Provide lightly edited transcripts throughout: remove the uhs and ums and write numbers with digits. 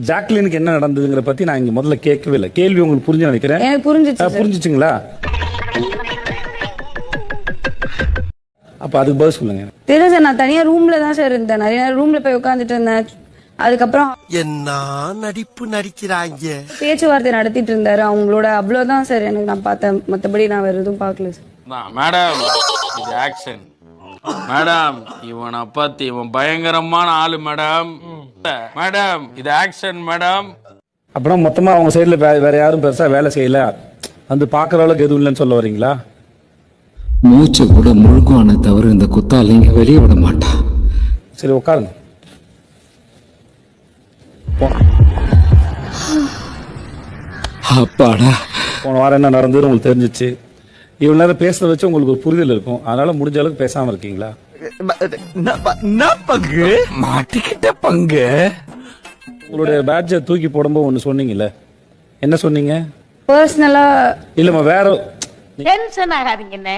ஜாக்லினுக்கு என்ன நடந்ததுங்கிற பத்தி நான் இங்க முதல்ல கேட்கவே இல்லை. கேள்வி உங்களுக்கு புரிஞ்சு நினைக்கிறேன். எனக்கு புரிஞ்சிச்சு. புரிஞ்சிச்சுங்களா? அப்ப அதுக்கு பதில் சொல்லுங்க. தெரியல சார், நான் தனியா ரூம்ல தான் சார் இருந்தேன். நிறைய ரூம்ல போய் உட்காந்துட்டு இருந்தேன். அதுக்கப்புறம் என்ன நடிப்பு நடிக்கிறாங்க. பேச்சுவார்த்தை நடத்திட்டு இருந்தாரு அவங்களோட. அவ்வளவுதான் சார் எனக்கு நான் பார்த்தேன். மற்றபடி நான் வேற எதுவும் பார்க்கல சார். மேடம் இது ஆக்ஷன் மேடம். இவனை பத்தி இவன் பயங்கரமான ஆளு மேடம். மேடம் இது ஆக்ஷன் மேடம். அப்புறம் மொத்தமா அவங்க சைடுல வேற யாரும் பெருசா வேலை செய்யல, வந்து பாக்குற அளவுக்கு எதுவும் இல்லைன்னு சொல்ல வரீங்களா? மூச்சு கூட முழுக்குவான தவிர இந்த குத்தால இங்க வெளியே விட மாட்டா. சரி உட்காருங்க. அப்பாடா, போன வாரம் என்ன நடந்ததுன்னு உங்களுக்கு தெரிஞ்சிச்சு. இவ்வளவு நேரம் பேசுறத வச்சு உங்களுக்கு ஒரு புரிதல் இருக்கும். அதனால முடிஞ்ச அளவுக்கு பேசாம இருக்கீங்களா? பங்கு மாட்டிக்கிட்ட பங்கு. உங்களுடைய பேட்ஜை தூக்கி போடும்போது ஒண்ணு சொன்னீங்கல்ல, என்ன சொன்னீங்க? பர்சனலா இல்லம்மா, வேற டென்ஷன் ஆகாதீங்கண்ணே.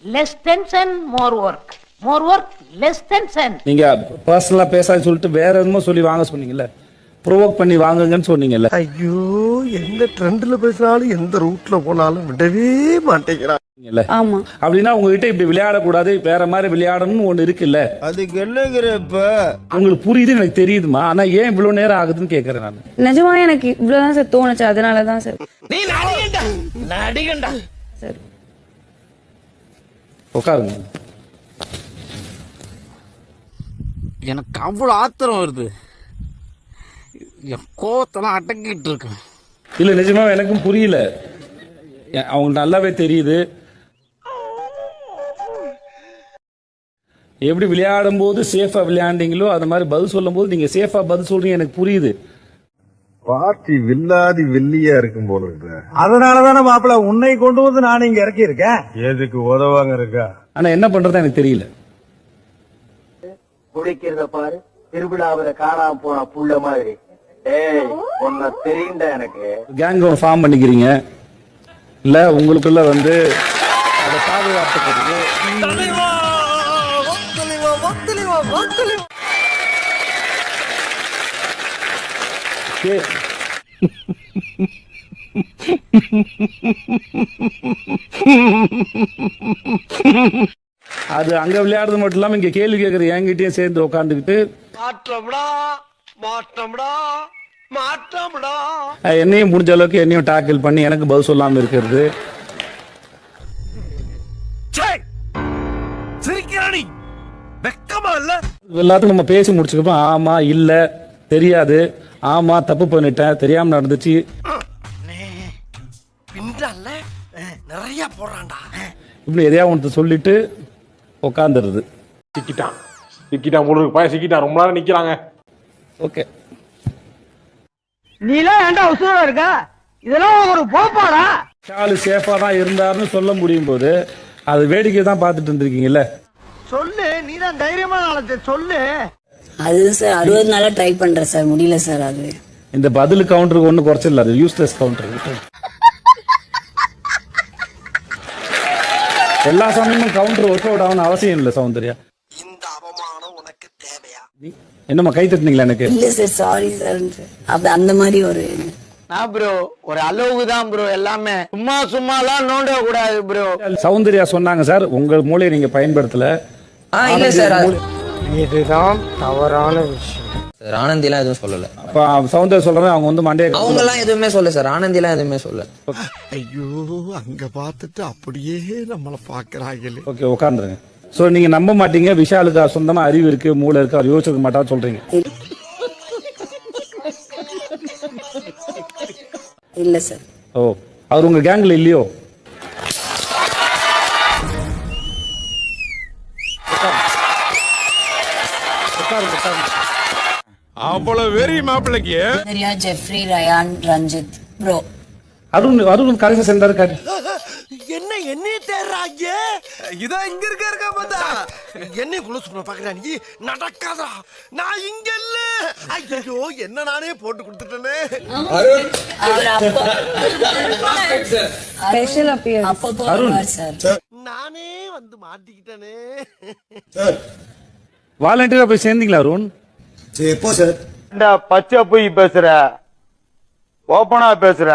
Less tension more work, more work less tension. நீங்க பர்சனலா பேசாத சொல்லிட்டு வேற எதுவும் சொல்லி வாங்க சொன்னீங்கல்ல, ப்ரோவோக் பண்ணி வாங்குங்கன்னு சொன்னீங்கல்ல. ஐயோ, எந்த ட்ரெண்ட்ல பேசினாலும் எந்த ரூட்ல போனாலும் விடவே மாட்டேங்கிறான். ஆமா. அப்படின்னா உங்ககிட்ட இப்படி விளையாடக்கூடாது, வேற மாதிரி விளையாடணும்னு ஒண்ணு இருக்குல்ல. அதுக்கு என்னங்கிறப்ப உங்களுக்கு புரியுது, எனக்கு தெரியுதுமா. ஆனா ஏன் இவ்வளவு நேரம் ஆகுதுன்னு கேக்குறேன் நான். நிஜமா எனக்கு இவ்வளவுதான் சார் தோணுச்சு. அதனாலதான் சார். நீ நடிகண்டா சார் உட்காருங்க. எனக்கு அவ்வளவு ஆத்திரம் வருது. என் கோவத்தெல்லாம் அடக்கிட்டு இருக்கேன். இல்ல நிஜமா எனக்கும் புரியல. அவங்க நல்லாவே தெரியுது. எப்படி விளையாடும் போது சேஃபா விளையாண்டீங்களோ அது மாதிரி பதில் சொல்லும் போது நீங்க சேஃபா பதில் சொல்றீங்க, எனக்கு புரியுது. பார்ட்டி வில்லாதி வெள்ளியா இருக்கும் போல இருக்கு. அதனாலதானே மாப்பிள்ள உன்னை கொண்டு வந்து நான் இங்க இறக்கி இருக்கேன். எதுக்கு உதவாங்க இருக்கா? ஆனா என்ன பண்றது எனக்கு தெரியல. குடிக்கிறத பாரு, திருவிழாவில காணாம போன புள்ள மாதிரி. ஏய், உன்ன தெரியுண்டா எனக்கு. கேங் ஃபார்ம் பண்ணிக்கிறீங்க இல்ல, உங்களுக்குள்ள வந்து அதை பாதுகாத்துக்கிறது. அது அங்க விளையாடுறது மட்டும் இல்லாம இங்க கேள்வி கேட்கற என்கிட்டயும் சேர்ந்து உட்காந்துக்கிட்டு என்னையும் முடிஞ்ச அளவுக்கு என்னையும் டாக்கிள் பண்ணி எனக்கு பதில் சொல்லாம இருக்கிறது. எல்லாத்துக்கும் நம்ம பேசி முடிச்சுக்கப்போ ஆமா இல்ல தெரியாது, ஆமா தப்பு பண்ணிட்டேன், தெரியாம நடந்துச்சு, நிறைய போறான்டா இப்படி எதையா ஒன்று சொல்லிட்டு உட்காந்துருது. சிக்கிட்டான் போல இருக்கு. பையன் சிக்கிட்டான், ரொம்ப நேரம் நிக்கிறாங்க. ஓகே, நீலாம் ஏன்டா உசுரா இருக்கா? இதெல்லாம் ஒரு போப்பாடா. ஆளு சேஃபா தான் இருந்தாருன்னு சொல்ல முடியும் போது அது வேடிக்கை தான் பார்த்துட்டு இருந்திருக்கீங்கல்ல. சொல்லு, நீதான் தைரியமான ஆளத்தை சொல்லு. அது சார் 60 நாளா ட்ரை பண்றேன் சார், முடியல சார். அது இந்த பதில் கவுண்டருக்கு ஒன்றும் குறைச்சிடல, அது யூஸ்லெஸ் கவுண்டர். எல்லா சமயமும் கவுண்டர் ஒர்க் அவுட் ஆகணும் அவசியம் இல்லை சௌந்தர்யா. இந்த அவமானம் உனக்கு தேவையா? என்னம்மா கை தட்டினீங்களா? எனக்கு இல்ல சார், சாரி சார். அப்ப அந்த மாதிரி ஒரு நான் ப்ரோ ஒரு அளவுக்கு தான் ப்ரோ, எல்லாமே சும்மா சும்மாலாம் நோண்ட கூடாது ப்ரோ. சௌந்தர்யா சொன்னாங்க சார், உங்க மூளையை நீங்க பயன்படுத்தல. இல்ல சார், இதுதான் தவறான விஷயம். ஆனந்தி எல்லாம் எதுவும் சொல்லல. சௌந்தர்யா சொல்றேன், அவங்க வந்து மண்டே அவங்க எல்லாம் எதுவுமே சொல்ல சார். ஆனந்தி எல்லாம் எதுவுமே சொல்ல. ஐயோ, அங்க பார்த்துட்டு அப்படியே நம்மள பாக்குறாங்களே. ஓகே, உட்காந்துருங்க. சோ நீங்க நம்ப மாட்டீங்க, விஷாலுக்கு சொந்தமா அறிவு இருக்கு, மூளை இருக்கு, அவர் யோசிக்க மாட்டான்னு சொல்றீங்க. இல்ல சார். ஓ, அவர் உங்க கேங்ல இல்லையோ? அவ்வளவு வெறி மாப்பிள்ளைக்கு. சரியா, Jeffrey, Ryan, Ranjith bro. Arun கடைசி சென்றாரு. என்ன தேர்றாங்க? இதான் இங்க இருக்கா பார்த்தா என்ன குளோஸ் பண்ண பாக்குறா? நீ நடக்காதா? நான் இங்க இல்ல. ஐயோ, என்ன நானே போட்டு கொடுத்துட்டேனே. Special appearance sir. நானே வந்து மாட்டிக்கிட்டேனே. வாலண்டியரா போய் சேர்ந்தீங்களா அருண்? எப்போ சார்? பச்சை போய் பேசுற, ஓப்பனா பேசுற.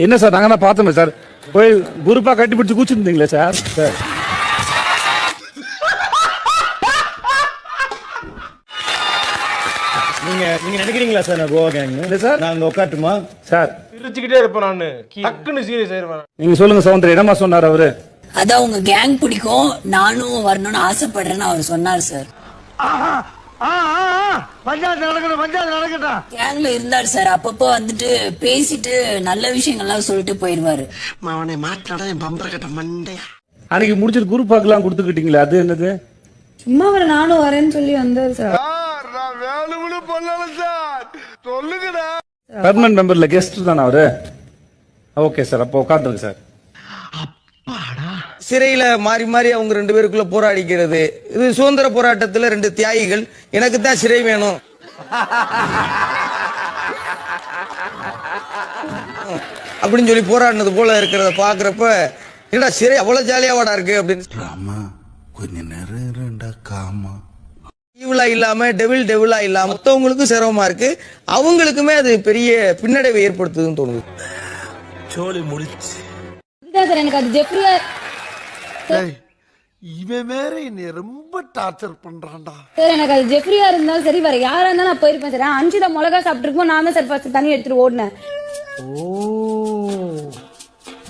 என்ன சார் நாங்க தான் பார்த்தோமே சார், போய் குரூப்பா கட்டி பிடிச்சி கூச்சிருந்தீங்களே சார். சார் நீங்க நினைக்கிறீங்களா சார் நான் கோவா கேங்? இல்ல சார், நான் அங்க உட்காட்டுமா சார்? சிரிச்சுக்கிட்டே இருப்பேன் நானு, டக்குன்னு சீரியஸ் ஆயிருவேன். நீங்க சொல்லுங்க சௌந்தர்யா, என்னமா சொன்னார் அவரு? அதான் உங்க கேங் பிடிக்கும், நானும் வரணும்னு ஆசைப்படுறேன்னு அவர் சொன்னார் சார். பஞ்சாயத்து நடக்கணும், பஞ்சாயத்து நடக்கட்டும். கேங்ல இருந்தார் சார், அப்பப்போ வந்துட்டு பேசிட்டு நல்ல விஷயங்கள்லாம் சொல்லிட்டு போயிடுவாரு. அவனை மாட்டாடா என் பம்பர கட்ட மண்டையா. அன்னைக்கு முடிச்சிட்டு குரூப்பாக்கெல்லாம் கொடுத்துக்கிட்டீங்களா, அது என்னது? சும்மா அவர் நானும் வரேன்னு சொல்லி வந்தாரு சார். நான் வேணும்னு பண்ணல சார், சொல்லுங்கடா. பெர்மனன்ட் மெம்பர்ல கெஸ்ட் தானே அவரு? ஓகே சார், அப்போ உட்காந்துருங்க சார். சிறையில மாறி மாறி அவங்க 2 பேருக்குள்ள போராடிக்கிறது, இது சுதந்திர போராட்டத்துல 2 தியாகிகள், எனக்கு தான் சிறை வேணும் அப்படின்னு சொல்லி போராடினது போல இருக்கிறத பாக்குறப்ப, என்னடா சிறை அவ்வளவு ஜாலியாவாடா இருக்கு அப்படின்னு. கொஞ்சம் நேரம் காமா ஈவிலா இல்லாம டெவிலா இல்லாம மொத்தவங்களுக்கும் சிரமமா இருக்கு, அவங்களுக்குமே அது பெரிய பின்னடைவை ஏற்படுத்துதுன்னு தோணுது. சோலி முடிச்சு சார் எனக்கு அது ஜெஃப்ரியா இவன் வேற என்னை ரொம்ப டார்ச்சர் பண்றான்டா. சார், எனக்கு அது ஜெஃப்ரியா இருந்தாலும் சரி, வேற யாரா இருந்தாலும் நான் போயிருப்பேன் சார். அஞ்சிதா மிளகா சாப்பிட்டுருக்கோம், நான் தான் சார் ஃபர்ஸ்ட் தண்ணி எடுத்துட்டு ஓடினேன்.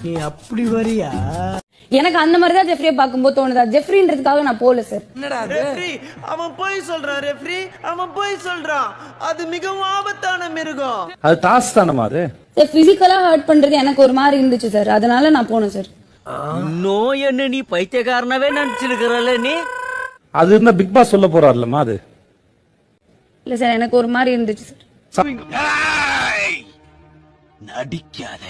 நீ அப்படி வரியா? எனக்கு அந்த மாதிரி தான் ஜெஃப்ரியை பார்க்கும்போது தோணுதா, ஜெஃப்ரின்றதுக்காக நான் போகல சார். அவன் போய் சொல்றான் ரெஃப்ரி, அவன் போய் சொல்றான். அது மிகவும் ஆபத்தான மிருகம். அது டாஸ் தானமா அது? சார் பிசிக்கலா ஹர்ட் பண்றது எனக்கு ஒரு மாதிரி இருந்துச்சு சார், அதனால நான் போனேன் சார். நோய் என்ன நீ பைத்தியக்காரனவே நினைச்சிருக்கிறல்ல நீ? அது இருந்தா பிக் பாஸ் சொல்ல போறாருலமா அது? இல்ல சார், எனக்கு ஒரு மாதிரி இருந்துச்சு சார். நடிக்காத.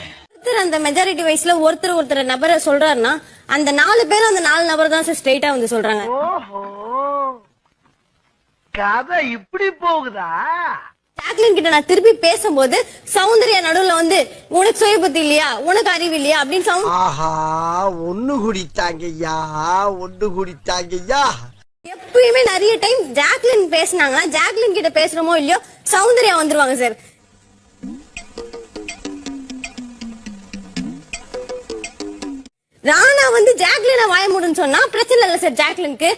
அந்த மெஜாரிட்டி வைஸ்ல ஒருத்தர் நபரை சொல்றாருன்னா அந்த 4 பேரும் அந்த 4 நபர் தான் சார் ஸ்ட்ரைட்டா வந்து சொல்றாங்க. கதை இப்படி போகுதா? ஜாக்லின் கிட்ட நான் திருப்பி பேசும்போது சௌந்தர்யா நடுவுல வந்து உனக்கு சுய புத்தி இல்லையா, உனக்கு அறிவு இல்லையா அப்படின்னு ஆஹா, ஒண்ணு குடித்தாங்கய்யா, ஒண்ணு குடித்தாங்கய்யா. எப்பயுமே நிறைய டைம் ஜாக்லின் பேசினாங்கன்னா ஜாக்லின் கிட்ட பேசுறோமோ இல்லையோ சௌந்தர்யா வந்துருவாங்க சார். ராணா வந்து ஜாக்லினை வாய மூடுன்னு சொன்னா பிரச்சனை இல்ல சார் ஜாக்லினுக்கு.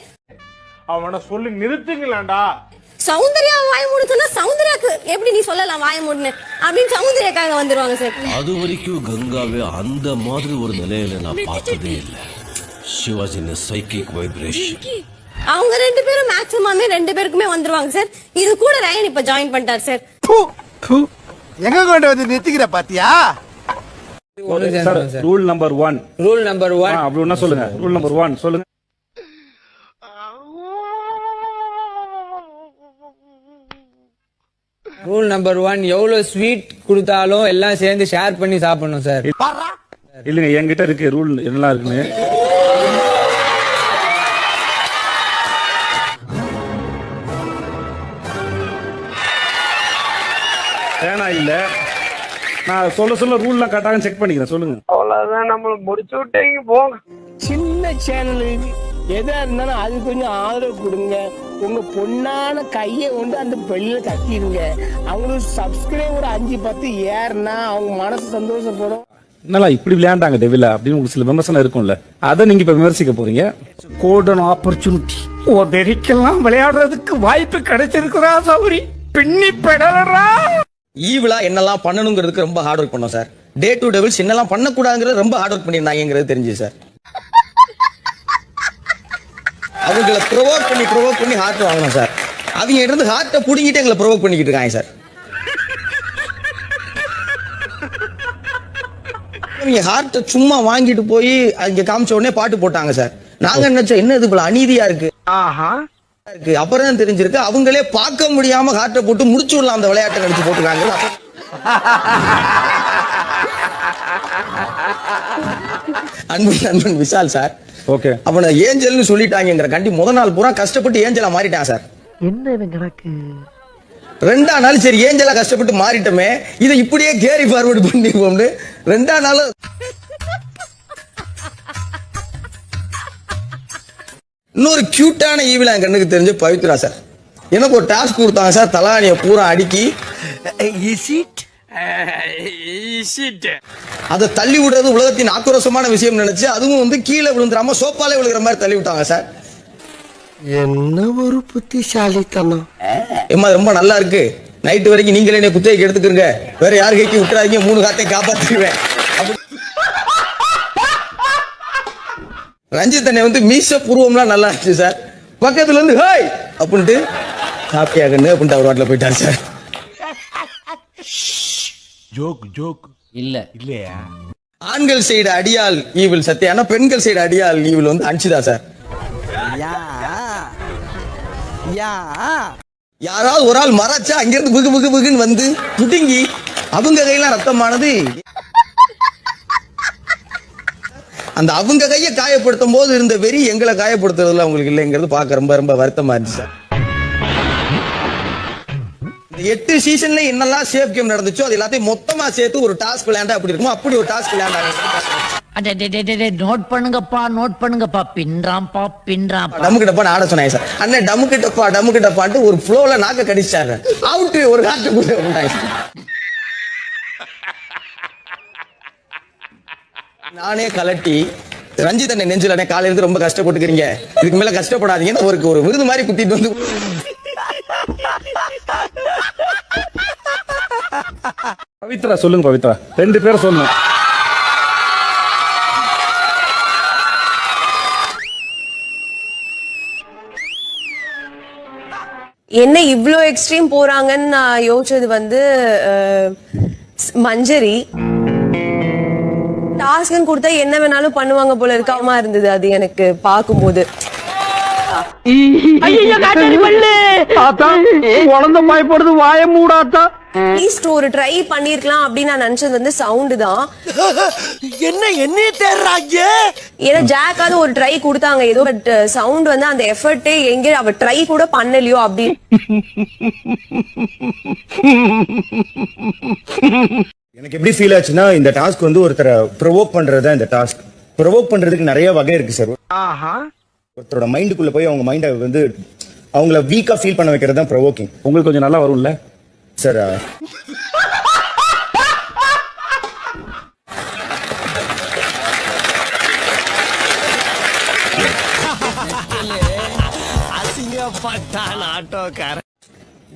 அவனை சொல்லி நிறுத்துங்களாண்டா. சௌந்தர்யா வாய மூடுன்னு சொன்னா சௌந்தர்யாக்கு எப்படி நீ சொல்லலாம் வாய மூடுன்னு அப்படின்னு சௌந்தர்யாக்காக வந்துருவாங்க சார். அது வரைக்கும் கங்காவே அந்த மாதிரி ஒரு நிலையில நான் பார்த்ததே இல்லை. She was in a psychic vibration. அவங்க 2 பேரும் மேக்ஸிமமே 2 பேருக்குமே வந்துருவாங்க சார். இது கூட ரயன் இப்ப ஜாயின் பண்ணிட்டார் சார். எங்க கொண்டு வந்து நிறுத்திக்கிற பாத்தியா? Rule number 1. ரூல் நம்பர் 1 அப்படின்னா சொல்லுங்க. ரூல் நம்பர் 1 சொல்லுங்க. ரூல் நம்பர் 1, எவ்வளவு ஸ்வீட் கொடுத்தாலும் எல்லாம் சேர்ந்து ஷேர் பண்ணி சாப்பிடணும் சார். இல்லங்க, என்கிட்ட இருக்கு ரூல் என்னலாம் இருக்குன்னு. வேணா இல்ல, நான் சொல்ல ரூல்லாம் கரெக்டாக செக் பண்ணிக்கிறேன். சொல்லுங்க. அவ்வளவுதான், நம்மள முடிச்சு விட்டீங்க போங்க. சின்ன சேனல் எதா இருந்தாலும் அது கொஞ்சம் ஆதரவு கொடுங்க. உங்க பொண்ணான கையை கொண்டு அந்த பெல்ல தட்டிடுங்க. அவங்களுக்கு சப்ஸ்கிரைபர் 5-10 ஏறுனா அவங்க மனசு சந்தோஷப்படும். என்னடா இப்படி விளையாண்டாங்க டெவிலா அப்படின்னு உங்களுக்கு சில விமர்சனம் இருக்கும்ல, அதை நீங்க இப்ப விமர்சிக்க போறீங்க. கோல்டன் ஆப்பர்ச்சுனிட்டி, ஒருக்கெல்லாம் விளையாடுறதுக்கு வாய்ப்பு கிடைச்சிருக்கிறா சௌரி, பின்னி பெடலரா. ஈவிலா என்னெல்லாம் பண்ணணுங்கிறதுக்கு ரொம்ப ஹார்ட் ஒர்க் பண்ணோம் சார். டே டு டெவில்ஸ் என்னெல்லாம் பண்ணக்கூடாதுங்கிறது ரொம்ப ஹார்ட் ஒர்க் பண்ணியிருந்தாங்கிறது தெரிஞ்சு சார். அவங்களை ப்ரொவோக் பண்ணி ஹார்ட் வாங்கணும் சார். அவங்க இருந்து ஹார்ட்டை புடிங்கிட்டு எங்களை ப்ரொவோக் பண்ணிக்கிட்டு இருக்காங்க சார். அவங்க ஹார்ட்டை சும்மா வாங்கிட்டு போய் அங்க காமிச்ச உடனே பாட்டு போட்டாங்க சார். நாங்க நினைச்சோம் என்ன இது போல அநீதியா இருக்கு. அப்புறம் தான் தெரிஞ்சிருக்கு அவங்களே பார்க்க முடியாம ஹார்ட்டை போட்டு முடிச்சு விடலாம் அந்த விளையாட்டை நினைச்சு போட்டுருக்காங்க. அன்பன் விஷால் சார், ஓகே, அவனை ஏஞ்சல்னு சொல்லிட்டாங்கிற கண்டி முதல் நாள் பூரா கஷ்டப்பட்டு ஏஞ்சலா மாறிட்டான் சார். என்ன கணக்கு? 2ஆம் நாள் சரி ஏஞ்சலா கஷ்டப்பட்டு மாறிட்டோமே, இதை இப்படியே கேரி ஃபார்வர்டு பண்ணிப்போம்னு 2ஆம் நாள் இன்னொரு கியூட்டான ஈவில் என் கண்ணுக்கு தெரிஞ்சு பவித்ரா சார். எனக்கு ஒரு டாஸ்க் கொடுத்தாங்க சார், தலானிய பூரா அடுக்கி அதை தள்ளி விடுறது உலகத்தின் ஆக்ரோஷமான விஷயம் நினைச்சு அதுவும் வந்து கீழே விழுந்துடாம சோப்பாலே விழுகிற மாதிரி தள்ளி விட்டாங்க சார். என்ன ஒரு புத்திசாலித்தனம். ஏமா ரொம்ப நல்லா இருக்கு, நைட்டு வரைக்கும் நீங்களே என்ன குத்தகைக்கு எடுத்துக்கிறங்க, வேற யாரு கைக்கு விட்டுறாதீங்க, 3 காத்தையும் காப்பாற்றிடுவேன். ரஞ்சித் அண்ணே வந்து மீச பூர்வம்லாம் நல்லா இருந்துச்சு சார். பக்கத்துல இருந்து ஹாய் அப்படின்ட்டு சாப்பியாகன்னு அப்படின்ட்டு அவர் வாட்டில் போயிட்டார் சார். ஆண்கள் சைடு அடியால் ஈவில் சத்யானா, பெண்கள் சைடு அடியால் ஈவில் வந்து அன்சிதா சார். யாராவது ஒரு ஆள் மறைச்சா அங்கிருந்து புகு புகு புகுன்னு வந்து புடுங்கி அவங்க கையெல்லாம் ரத்தமானது. அந்த அவங்க கையை காயப்படுத்தும் போது இருந்த வெறி எங்களை காயப்படுத்துறதுல அவங்களுக்கு இல்லைங்கிறது பார்க்க ரொம்ப ரொம்ப வருத்தமா இருந்துச்சு சார். 8 சீசன்ல என்னெல்லாம் சேஃப் கேம் நடந்துச்சோ அது எல்லாத்தையும் மொத்தமா சேர்த்து ஒரு டாஸ்க் விளையாண்டா அப்படி இருக்குமோ அப்படி ஒரு டாஸ்க் விளையாண்டாங்க. நோட் பண்ணுங்கப்பா பின்றாம்பா டமுக்கு டப்பா ஆட சொன்னாங்க சார். அண்ணன் டமுக்கு டப்பான்ட்டு ஒரு ஃப்ளோல நாக்க கடிச்சாரு, அவுட் ஒரு காட்டுக்குள்ள. நானே கலட்டி ரஞ்சித் அண்ணன் நெஞ்சில் காலையில இருந்து ரொம்ப கஷ்டப்பட்டுக்கிறீங்க, இதுக்கு மேல கஷ்டப்படாதீங்கன்னு ஒரு விருது மாதிரி குத்திட்டு வந்து பவித்ரா சொல்லுங்க. பவித்ரா 2 பேரும் சொல்லணும். என்ன இவ்ளோ எக்ஸ்ட்ரீம் போறாங்கன்னு நான் யோசிச்சது வந்து மஞ்சரி டாஸ்க்னு கொடுத்தா என்ன வேணாலும் பண்ணுவாங்க போல இருக்காம இருந்தது அது எனக்கு பார்க்கும்போது. குழந்தை பயப்படுது, வாய மூடாத்தா. அட்லீஸ்ட் ஒரு ட்ரை பண்ணிருக்கலாம் அப்படின்னு நான் நினைச்சது வந்து சவுண்ட் தான். என்ன தேடுறாங்க? ஏன்னா ஜாக்காவது ஒரு ட்ரை கொடுத்தாங்க ஏதோ, பட் சவுண்ட் வந்து அந்த எஃபர்ட்டே எங்க அவ ட்ரை கூட பண்ணலையோ அப்படி. எனக்கு எப்படி ஃபீல் ஆச்சுன்னா, இந்த டாஸ்க் வந்து ஒருத்தரை ப்ரொவோக் பண்றதுதான் இந்த டாஸ்க். ப்ரொவோக் பண்றதுக்கு நிறைய வகை இருக்கு சார். ஒருத்தரோட மைண்டுக்குள்ள போய் அவங்க மைண்டை வந்து அவங்கள வீக்கா ஃபீல் பண்ண வைக்கிறது தான் ப்ரொவோக்கிங். உங்களுக்கு கொஞ்சம் நல்லா வரும்ல சார்?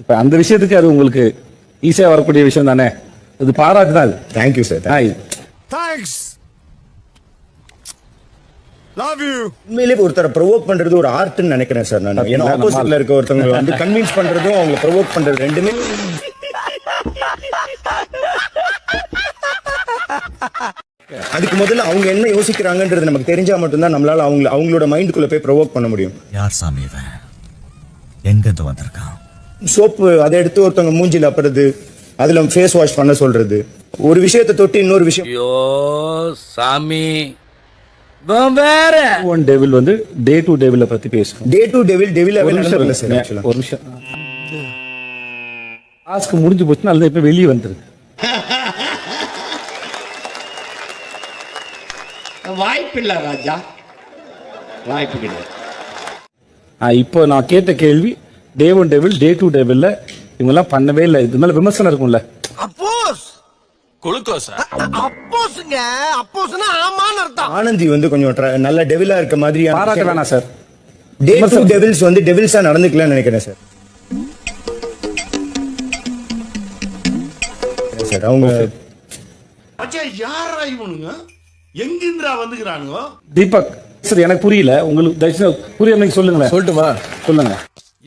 இப்ப அந்த விஷயத்துக்கு அது உங்களுக்கு ஈஸியா வரக்கூடிய விஷயம் தானே, அது பாராட்டுதான். Thank you sir. Thanks. Love you. உண்மையிலே ஒருத்தரை ப்ரொவோக் பண்றது ஒரு ஆர்ட்னு நினைக்கிறேன் சார் நான். ஏன்னா ஆப்போசிட்ல இருக்க ஒருத்தவங்க வந்து கன்வின்ஸ் பண்றதும் அவங்களை ப்ரொவோக் பண்றது ரெண்டுமே அதுக்கு முதல்ல அவங்க என்ன யோசிக்கிறாங்கன்றது நமக்கு தெரிஞ்சா மட்டும்தான் நம்மளால அவங்களோட மைண்டுக்குள்ள போய் ப்ரொவோக் பண்ண முடியும். யார் சாமி இவன், எங்க இருந்து வந்திருக்கான்? சோப்பு அதை எடுத்து ஒருத்தவங்க மூஞ்சில அப்புறது, அதுல ஃபேஸ் வாஷ் பண்ண சொல்றது, ஒரு விஷயத்தை தொட்டு இன்னொரு விஷயம். ஐயோ சாமி, வேற ஒன் டெவில் வந்து டே டு டெவில பத்தி பேசணும். டே டு டெவில் ஒரு நிமிஷம் டாஸ்க் முடிஞ்சு போச்சுன்னா அதுல இப்ப வெளியே வந்துருக்கு. வாய்ப்பில்லை ராஜா, வாய்ப்பு கிடையாது. இப்போ நான் கேட்ட கேள்வி டே 1 டெவில் டே 2 டெவில்ல இவங்க எல்லாம் பண்ணவே இல்லை, இது மேல விமர்சனம் இருக்கும்ல. அப்போஸ் குளுக்கோஸா? அப்போஸ்ங்க, அப்போஸ்னா ஆமான்னு அர்த்தம். ஆனந்தி வந்து கொஞ்சம் நல்ல டெவிலா இருக்க மாதிரி பாராட்ட வேணாம் சார். டே 2 டெவில்ஸ் வந்து டெவில்ஸா நடந்துக்கலாம்னு நினைக்கிறேன் சார். சார் அவங்க யாரா இவனுங்க, எங்கிருந்தா வந்துக்கிறானுங்க? தீபக் சார் எனக்கு புரியல, உங்களுக்கு தயவுசெய்து புரியல சொல்லுங்களேன். சொல்லட்டுமா? சொல்லுங்க.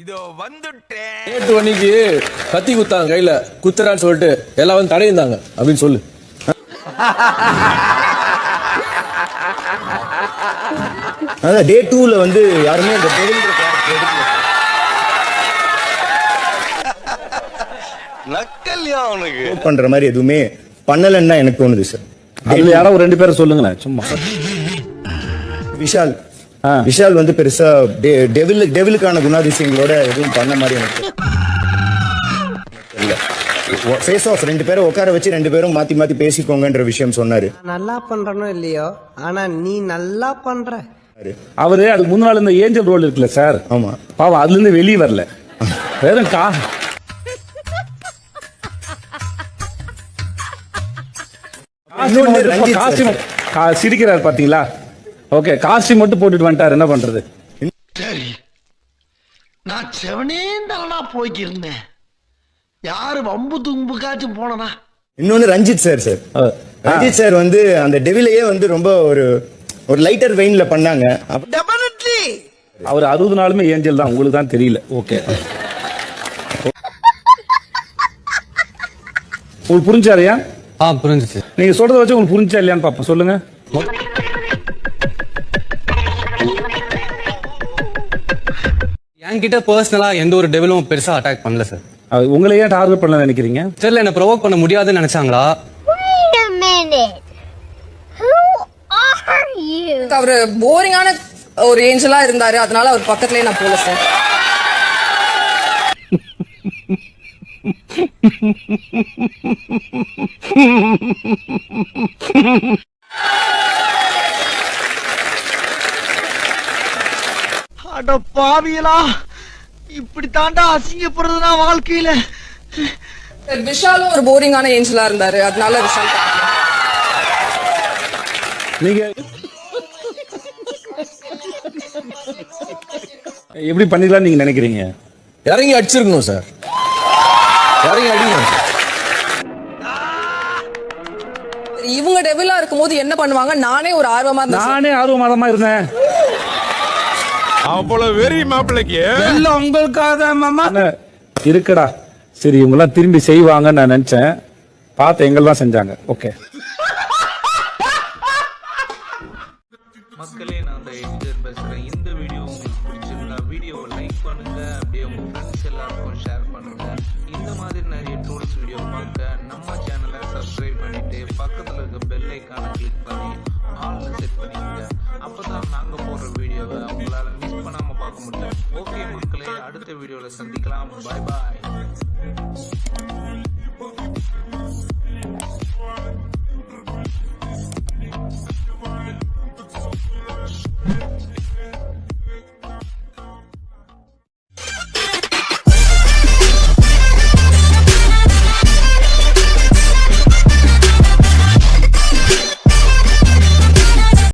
இதோ வந்துட்டேன். நேற்று அன்னைக்கு கத்தி குத்தாங்க கையில, குத்துறான்னு சொல்லிட்டு எல்லாம் வந்து தடையிருந்தாங்க அப்படின்னு சொல்லு. அதான் டே 2ல வந்து யாருமே இந்த டெவில்ன்ற கேரக்டர் எடுக்கல. நக்கல்யா அவனுக்கு பண்ற மாதிரி எதுவுமே பண்ணலன்னு எனக்கு தோணுது சார். அதுல யாரோ ஒரு 2 பேரை சொல்லுங்களேன் சும்மா. விஷால் வந்து பெருசா டெவிலுக்கான குணாதிசயங்களோட எதுவும் பண்ண மாதிரி எனக்கு இல்ல. ஃபேஸ் ஆஃப் 2 பேரை உட்கார வச்சு 2 பேரும் மாத்தி மாத்தி பேசிக்கோங்கன்ற விஷயம் சொன்னாரு. நல்லா பண்றனோ இல்லையோ, ஆனா நீ நல்லா பண்ற. அவரு அதுக்கு முன்னாள் இந்த ஏஞ்சல் ரோல் இருக்குல்ல சார், ஆமா பாவம் அதுல இருந்து வெளியே வரல. வெறும் சிரிக்கிறாரு பாத்தீங்களா? ஓகே, காஸ்டியூம் மட்டும் போட்டுட்டு வந்துட்டாரு, என்ன பண்றது? சரி, நான் செவனேந்தானா போய்க்கிருந்தேன். யாரு வம்பு தும்புக்காச்சும் போனனா? இன்னொன்னு ரஞ்சித் சார் ரஞ்சித் சார் வந்து அந்த டெவிலையே வந்து ரொம்ப ஒரு லைட்டர் வெயின்ல பண்ணாங்க. டெபினெட்லி அவர் 60 நாளுமே ஏஞ்சல் தான், உங்களுக்கு தான் தெரியல. ஓகே, உங்களுக்கு புரிஞ்சா இல்லையா? புரிஞ்சுச்சு. நீங்க சொல்றத வச்சு உங்களுக்கு புரிஞ்சா இல்லையான்னு பாப்போம், சொல்லுங்க. என்கிட்ட பர்சனலா எந்த ஒரு டெவலும் பெருசா அட்டாக் பண்ணல சார். உங்களை ஏன் டார்கெட் பண்ண நினைக்கிறீங்க? தெரியல, என்ன ப்ரொவோக் பண்ண முடியாதுன்னு நினைச்சாங்களா? அவரு போரிங்கான ஒரு ஏஞ்சலா இருந்தாரு, அதனால அவர் பக்கத்துலயே நான் போல சார். அட பாவியலா, இப்படி தாண்டா அசிங்கப்படுறதுனா வாழ்க்கையில. விஷாலும் ஒரு போரிங்கான ஏஞ்சலா இருந்தாரு, அதனால விஷால் நீங்க எப்படி பண்ணிக்கலாம் நீங்க நினைக்கிறீங்க? இறங்கி அடிச்சிருக்கணும் சார், இறங்கி அடிக்கணும். இவங்க டெவிலா இருக்கும்போது என்ன பண்ணுவாங்க? நானே ஆர்வமா இருந்தேன். அவ்வளவு வெறி மாப்பிள்ளைக்கு எல்லாம் உங்களுக்காக மாமா இருக்குடா. சரி, இவங்க எல்லாம் திரும்பி செய்வாங்கன்னு நான் நினைச்சேன், பார்த்து எங்கள் தான் செஞ்சாங்க. ஓகே மக்களே, நான் தான் எடிட்டர் பேசுறேன். இந்த வீடியோ உங்களுக்கு பிடிச்சிருந்தா வீடியோவை லைக் பண்ணுங்க, அப்படியே உங்க ஃப்ரெண்ட்ஸ் எல்லாருக்கும் ஷேர் பண்ணுங்க. இந்த மாதிரி நிறைய டூல்ஸ் வீடியோ பார்க்க நம்ம சேனலை சப்ஸ்கிரைப் பண்ணிட்டு பக்கத்துல இருக்க பெல் ஐக்கானை கிளிக் பண்ணி ஆல்ல செட் பண்ணிக்கோங்க. அப்பதான் நாங்க போடுற வீடியோவை உங்களால மிஸ் பண்ணாம பார்க்க முடியும். ஓகே மக்களே, அடுத்த வீடியோல சந்திக்கலாம். பாய் பாய்.